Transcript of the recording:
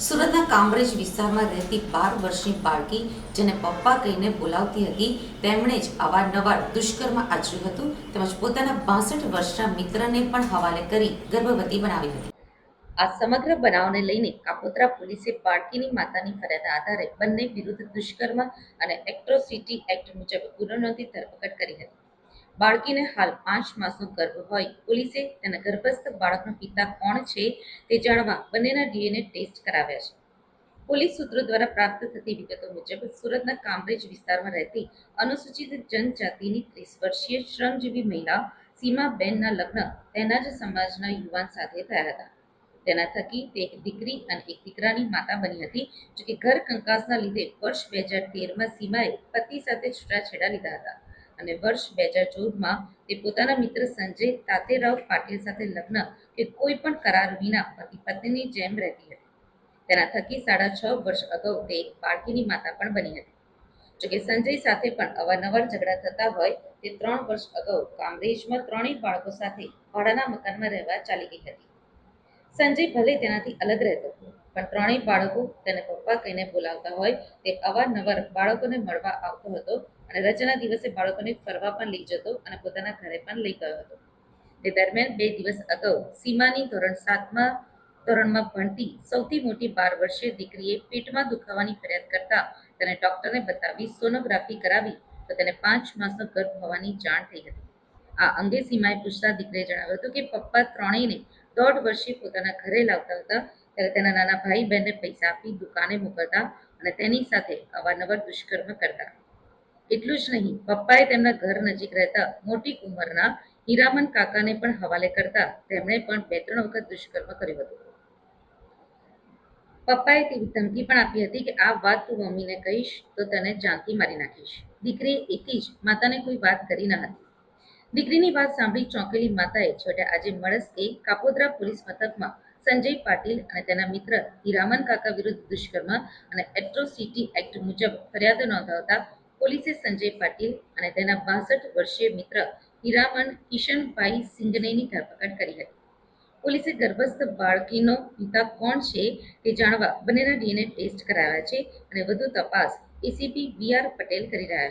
સુરતના કામરેજ વિસ્તારમાં રહેતી 12 વર્ષની બાળકી જેને પપ્પા કહીને બોલાવતી હતી તેમણે જ અવારનવાર દુષ્કર્મ આચર્યું હતું તેમજ પોતાના 62 વર્ષના મિત્રને પણ હવાલે કરી ગર્ભવતી બનાવી હતી. આ સમગ્ર બનાવને લઈને કાપોદ્રા પોલીસે બાળકીની માતાની ફરિયાદ આધારે બંને વિરુદ્ધ દુષ્કર્મ અને એટ્રોસિટી એક્ટ મુજબ ગુનો નોંધી ધરપકડ કરી હતી. બાળકીને હાલ 5 માસનો ગર્ભ હોય પોલીસે તેના ગર્ભસ્થ બાળકનો પિતા કોણ છે તે જાણવા બંનેના ડીએનએ ટેસ્ટ કરાવ્યા છે. પોલીસ સૂત્રો દ્વારા પ્રાપ્ત થતી વિગતો મુજબ સુરતના કામરેજ વિસ્તારમાં રહેતી અનુસૂચિત જનજાતિની 30 વર્ષીય શ્રમજીવી મહિલા સીમાબેનના લગ્ન તેના જ સમાજના યુવાન સાથે થયા હતા. તેના થકી તે એક દીકરી અને એક દીકરાની માતા બની હતી. જોકે ઘર કંકાસના લીધે વર્ષ 2013માં સીમાએ પતિ સાથે છૂટાછેડા લીધા હતા અને વર્ષ 2014માં તે પોતાના મિત્ર સંજય તાતેરાવ પાટીલ સાથે લગ્ન કે કોઈ પણ કરાર વિના પતિ પત્નીની જેમ રહેતી હતી. તેના થકી 6.5 વર્ષ અગાઉ તે એક બાળકીની માતા પણ બની હતી. જોકે સંજય સાથે પણ અવારનવાર ઝઘડા થતા હોય તે 3 વર્ષ અગાઉ કામરેજમાં ત્રણેય બાળકો સાથે ભાડાના મકાનમાં રહેવા ચાલી ગઈ હતી. સંજય ભલે તેનાથી અલગ રહેતો પણ ત્રણેય બાળકો તેને પપ્પા કહીને બોલાવતા હોય તે અવારનવાર બાળકોને મળવા આવતો હતો અને રજાના દિવસે બાળકોને ફરવા પણ લઈ જતો અને પોતાના ઘરે પણ લઈ ગયો હતો. તે દરમિયાન 2 દિવસ અગાઉ સીમાની ધોરણમાં ભણતી સૌથી મોટી 12 વર્ષીય દીકરીએ પેટમાં દુખાવાની ફરિયાદ કરતા તેને ડોક્ટરને બતાવી સોનોગ્રાફી કરાવી તો તેને 5 માસનો ગર્ભ હોવાની જાણ થઈ હતી. આ અંગે સીમાએ પૂછતા દીકરીએ જણાવ્યું હતું કે પપ્પા ત્રણેયને 1.5 વર્ષે પોતાના ઘરે લાવતા હતા ત્યારે તેના નાના ભાઈ બહેનને પૈસા આપી દુકાને મોકલતા અને તેની સાથે અવારનવાર દુષ્કર્મ કરતા. એટલું જ નહીં, પપ્પાએ તેમના ઘર નજીક રહેતા મોટી ઉંમરના હીરામન કાકાને પણ હવાલે કરતા તેમણે પણ 2-3 વખત દુષ્કર્મ કર્યું હતું. પપ્પાએ તેવી ધમકી પણ આપી હતી કે આ વાત તું મમ્મીને કહીશ તો તને જાનથી મારી નાખીશ. દીકરીએ એથી જ માતાને કોઈ વાત કરી ન હતી. દીકરીની વાત સાંભળી ચોંકેલી માતાએ છેવટે આજે મળસ્કે કાપોદ્રા પોલીસ મથકમાં સંજય પાટીલ અને તેના મિત્ર હીરામન કાકા વિરુદ્ધ દુષ્કર્મ અને એટ્રોસિટી એક્ટ મુજબ ફરિયાદ નોંધાવતા પોલીસે સંજય પાટીલ અને તેના 62 વર્ષીય મિત્ર હીરામન કિશનભાઈ સિંગનેની ધરપકડ કરી હતી. પોલીસે ગર્ભસ્થ બાળકીનો પિતા કોણ છે તે જાણવા બંનેના ડીએનએ ટેસ્ટ કરાવ્યા છે અને વધુ તપાસ એસીપી વી.આર. પટેલ કરી રહ્યા છે.